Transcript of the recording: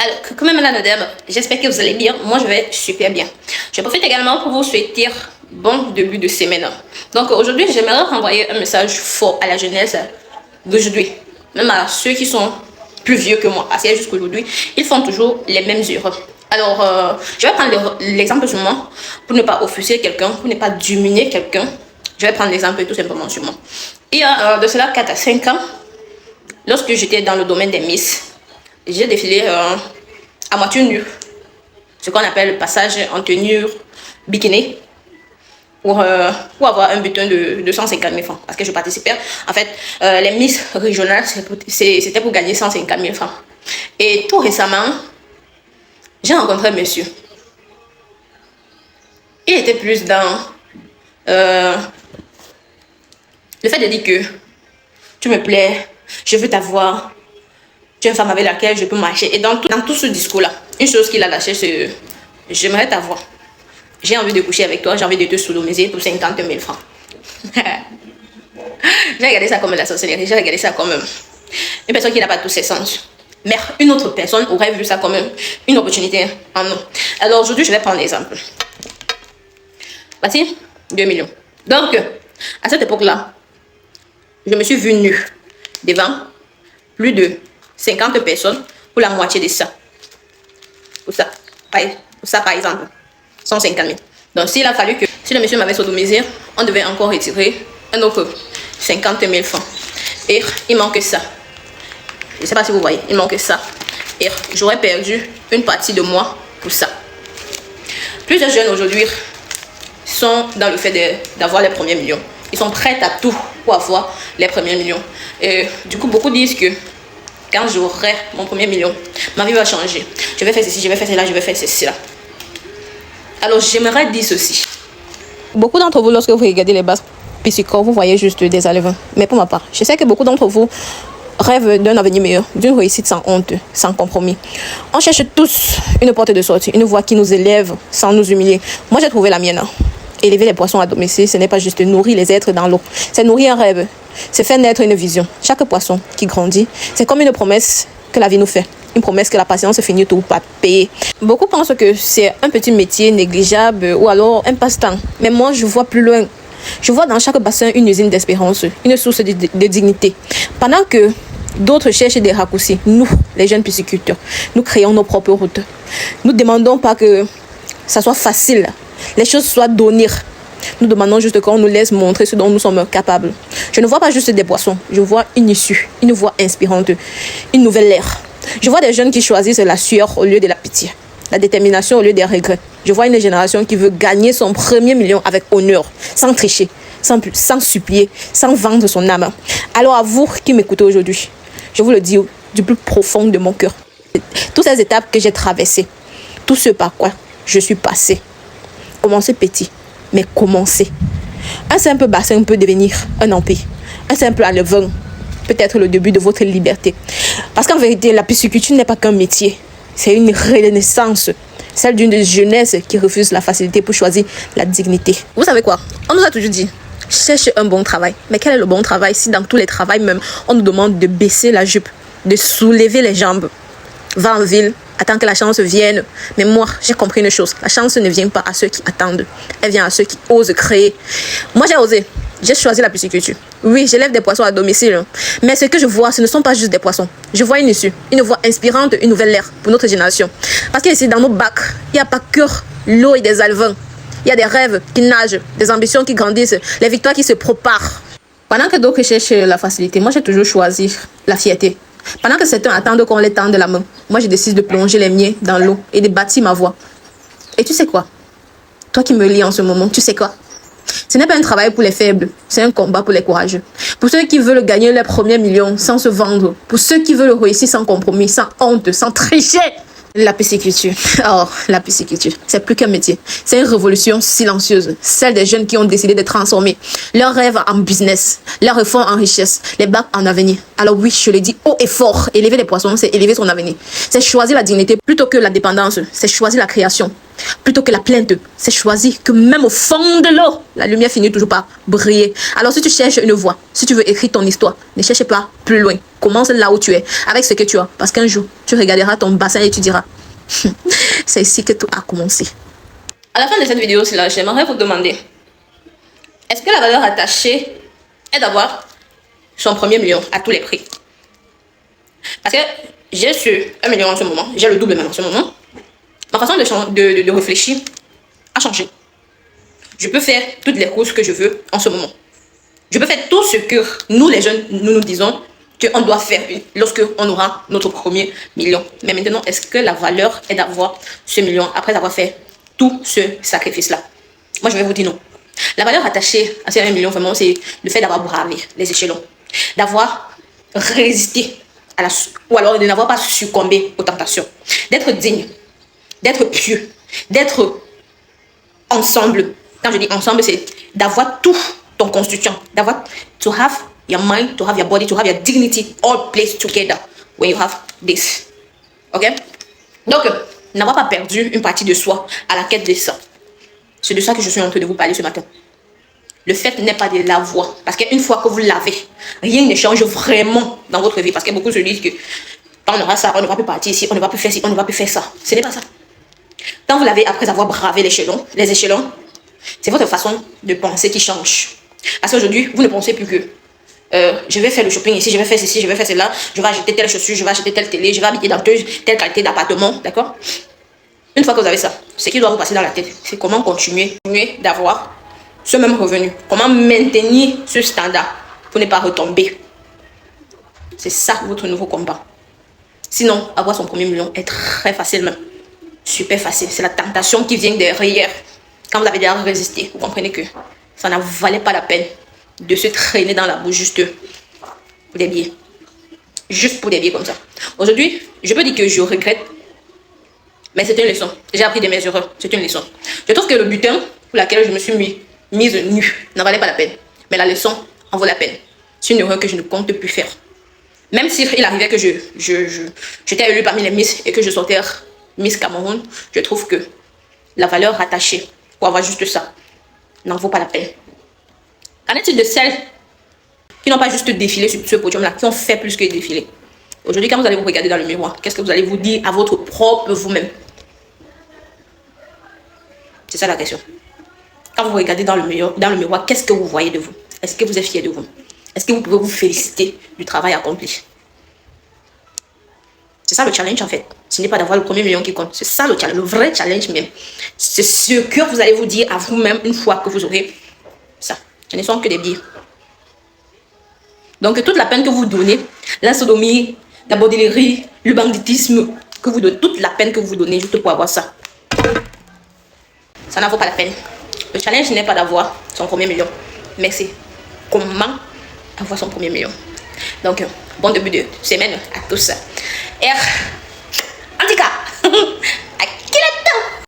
Alors, comme Madame Nadem, j'espère que vous allez bien. Moi, je vais super bien. Je profite également pour vous souhaiter bon début de semaine. Donc, aujourd'hui, j'aimerais renvoyer un message fort à la jeunesse d'aujourd'hui. Même à ceux qui sont plus vieux que moi. Parce que jusqu'aujourd'hui, ils font toujours les mêmes erreurs. Alors, je vais prendre l'exemple sur moi pour ne pas offusquer quelqu'un, pour ne pas diminuer quelqu'un. Je vais prendre l'exemple tout simplement sur moi. Il y a de cela 4 à 5 ans, lorsque j'étais dans le domaine des Miss, j'ai défilé à moitié nue, ce qu'on appelle le passage en tenue bikini, pour avoir un butin de 250 000 francs. Parce que je participais, en fait, les Miss régionales, c'était pour gagner 150 000 francs. Et tout récemment, j'ai rencontré un monsieur. Il était plus dans le fait de dire que tu me plais, je veux t'avoir, tu es une femme avec laquelle je peux marcher. Et dans tout ce discours-là, une chose qu'il a lâché, c'est j'aimerais t'avoir. J'ai envie de coucher avec toi, j'ai envie de te sodomiser pour 50 000 francs. J'ai regardé ça comme la sorcellerie, j'ai regardé ça comme une personne qui n'a pas tous ses sens. Mais une autre personne aurait vu ça comme une opportunité en nous. Alors aujourd'hui, je vais prendre l'exemple. Voici 2 millions. Donc, à cette époque-là, je me suis vue nue devant plus de 50 personnes pour la moitié de ça. Pour ça, par exemple, 150 000. Donc, s'il a fallu que, si le monsieur m'avait sodomisé, on devait encore retirer un autre 50 000 francs. Et il manque ça. Je ne sais pas si vous voyez, il manque ça. Et j'aurais perdu une partie de moi pour ça. Plusieurs jeunes aujourd'hui sont dans le fait d'avoir les premiers millions. Ils sont prêts à tout pour avoir les premiers millions. Et du coup, beaucoup disent que quand j'aurai mon premier million, ma vie va changer. Je vais faire ceci, je vais faire cela, je vais faire ceci, là. Alors, j'aimerais dire ceci. Beaucoup d'entre vous, lorsque vous regardez les bases psychologiques, vous voyez juste des alevins. Mais pour ma part, je sais que beaucoup d'entre vous rêvent d'un avenir meilleur, d'une réussite sans honte, sans compromis. On cherche tous une porte de sortie, une voie qui nous élève sans nous humilier. Moi, j'ai trouvé la mienne. Élever les poissons à domicile, ce n'est pas juste nourrir les êtres dans l'eau. C'est nourrir un rêve. C'est faire naître une vision. Chaque poisson qui grandit, c'est comme une promesse que la vie nous fait. Une promesse que la patience finit tout par payer. Beaucoup pensent que c'est un petit métier négligeable ou alors un passe-temps. Mais moi, je vois plus loin. Je vois dans chaque bassin une usine d'espérance, une source de dignité. Pendant que d'autres cherchent des raccourcis, nous, les jeunes pisciculteurs, nous créons nos propres routes. Nous ne demandons pas que ça soit facile. Les choses soient données. Nous demandons juste qu'on nous laisse montrer ce dont nous sommes capables. Je ne vois pas juste des poissons. Je vois une issue, une voie inspirante, une nouvelle ère. Je vois des jeunes qui choisissent la sueur au lieu de la pitié, la détermination au lieu des regrets. Je vois une génération qui veut gagner son premier million avec honneur, sans tricher, sans supplier, sans vendre son âme. Alors à vous qui m'écoutez aujourd'hui, je vous le dis du plus profond de mon cœur. Toutes ces étapes que j'ai traversées, tout ce par quoi je suis passée. Commencez petit, mais commencez. Un simple bassin peut devenir un empire. Un simple alevin peut être le début de votre liberté. Parce qu'en vérité, la pisciculture n'est pas qu'un métier. C'est une renaissance. Celle d'une jeunesse qui refuse la facilité pour choisir la dignité. Vous savez quoi? On nous a toujours dit, cherche un bon travail. Mais quel est le bon travail si dans tous les travails même, on nous demande de baisser la jupe, de soulever les jambes? Va en ville, attends que la chance vienne. Mais moi, j'ai compris une chose. La chance ne vient pas à ceux qui attendent. Elle vient à ceux qui osent créer. Moi, j'ai osé. J'ai choisi la pisciculture. Oui, j'élève des poissons à domicile. Mais ce que je vois, ce ne sont pas juste des poissons. Je vois une issue, une voie inspirante, une nouvelle ère pour notre génération. Parce qu'ici, dans nos bacs, il n'y a pas que l'eau et des alevins. Il y a des rêves qui nagent, des ambitions qui grandissent, les victoires qui se propagent. Pendant que d'autres cherchent la facilité, moi, j'ai toujours choisi la fierté. Pendant que certains attendent qu'on les tende la main, moi je décide de plonger les miens dans l'eau et de bâtir ma voie. Et tu sais quoi? Toi qui me lis en ce moment, tu sais quoi? Ce n'est pas un travail pour les faibles, c'est un combat pour les courageux. Pour ceux qui veulent gagner les premiers millions sans se vendre, pour ceux qui veulent réussir sans compromis, sans honte, sans tricher. La pisciculture. Oh, la pisciculture. C'est plus qu'un métier. C'est une révolution silencieuse. Celle des jeunes qui ont décidé de transformer leurs rêves en business, leurs réformes en richesse, les bacs en avenir. Alors oui, je le dis haut et fort. Élever les poissons, c'est élever son avenir. C'est choisir la dignité plutôt que la dépendance. C'est choisir la création. plutôt que la plainte. C'est choisi que même au fond de l'eau, la lumière finit toujours par briller. Alors si tu cherches une voie, si tu veux écrire ton histoire, ne cherche pas plus loin. Commence là où tu es, avec ce que tu as. Parce qu'un jour, tu regarderas ton bassin et tu diras, c'est ici que tout a commencé. À la fin de cette vidéo, j'aimerais vous demander, est-ce que la valeur attachée est d'avoir son premier million à tous les prix? Parce que j'ai ce 1 million en ce moment, j'ai le double même en ce moment. Ma façon de réfléchir a changé. Je peux faire toutes les courses que je veux en ce moment. Je peux faire tout ce que nous les jeunes, nous disons qu'on doit faire lorsqu'on aura notre premier million. Mais maintenant, est-ce que la valeur est d'avoir ce million après avoir fait tout ce sacrifice-là? Moi, je vais vous dire non. La valeur attachée à ces 1 million, vraiment, c'est le fait d'avoir bravé les échelons, d'avoir résisté ou alors de n'avoir pas succombé aux tentations, d'être digne, d'être pieux, d'être ensemble. Quand je dis ensemble, c'est d'avoir tout ton constituant, to have your mind, to have your body, to have your dignity all placed together when you have this. Ok? Donc, n'avoir pas perdu une partie de soi à la quête de ça. C'est de ça que je suis en train de vous parler ce matin. Le fait n'est pas de l'avoir. Parce qu'une fois que vous l'avez, rien ne change vraiment dans votre vie. Parce que beaucoup se disent que quand on aura ça, on ne va plus partir ici, on ne va plus faire ci, on ne va plus faire ça. Ce n'est pas ça. Quand vous l'avez après avoir bravé les échelons, c'est votre façon de penser qui change. Parce qu'aujourd'hui, vous ne pensez plus que je vais faire le shopping ici, je vais faire ceci, je vais faire cela, je vais acheter telle chaussure, je vais acheter telle télé, je vais habiter dans telle qualité d'appartement, d'accord? Une fois que vous avez ça, ce qui doit vous passer dans la tête, c'est comment continuer d'avoir ce même revenu. Comment maintenir ce standard pour ne pas retomber. C'est ça votre nouveau combat. Sinon, avoir son premier million est très facile même. Super facile. C'est la tentation qui vient derrière. Quand vous avez déjà résisté, vous comprenez que ça ne valait pas la peine de se traîner dans la boue juste pour des billets. Juste pour des billets comme ça. Aujourd'hui, je peux dire que je regrette. Mais c'est une leçon. J'ai appris de mes erreurs. C'est une leçon. Je trouve que le butin pour lequel je me suis mise nue n'en valait pas la peine. Mais la leçon en vaut la peine. C'est une erreur que je ne compte plus faire. Même s'il arrivait que j'étais élue parmi les Miss et que je sortais Miss Cameroun, je trouve que la valeur rattachée pour avoir juste ça n'en vaut pas la peine. Qu'en est-il de celles qui n'ont pas juste défilé sur ce podium-là, qui ont fait plus que défiler? Aujourd'hui, quand vous allez vous regarder dans le miroir, qu'est-ce que vous allez vous dire à votre propre vous-même? C'est ça la question. Quand vous regardez dans le miroir, qu'est-ce que vous voyez de vous? Est-ce que vous êtes fier de vous? Est-ce que vous pouvez vous féliciter du travail accompli? C'est ça le challenge en fait. Ce n'est pas d'avoir le premier million qui compte. C'est ça le challenge, le vrai challenge même. C'est ce que vous allez vous dire à vous-même une fois que vous aurez ça. Ce ne sont que des billets. Donc toute la peine que vous donnez, la sodomie, la bordellerie, le banditisme, que vous donnez, toute la peine que vous donnez juste pour avoir ça, ça n'en vaut pas la peine. Le challenge n'est pas d'avoir son premier million, mais c'est comment avoir son premier million. Donc, bon début de semaine à tous. Et en tout cas,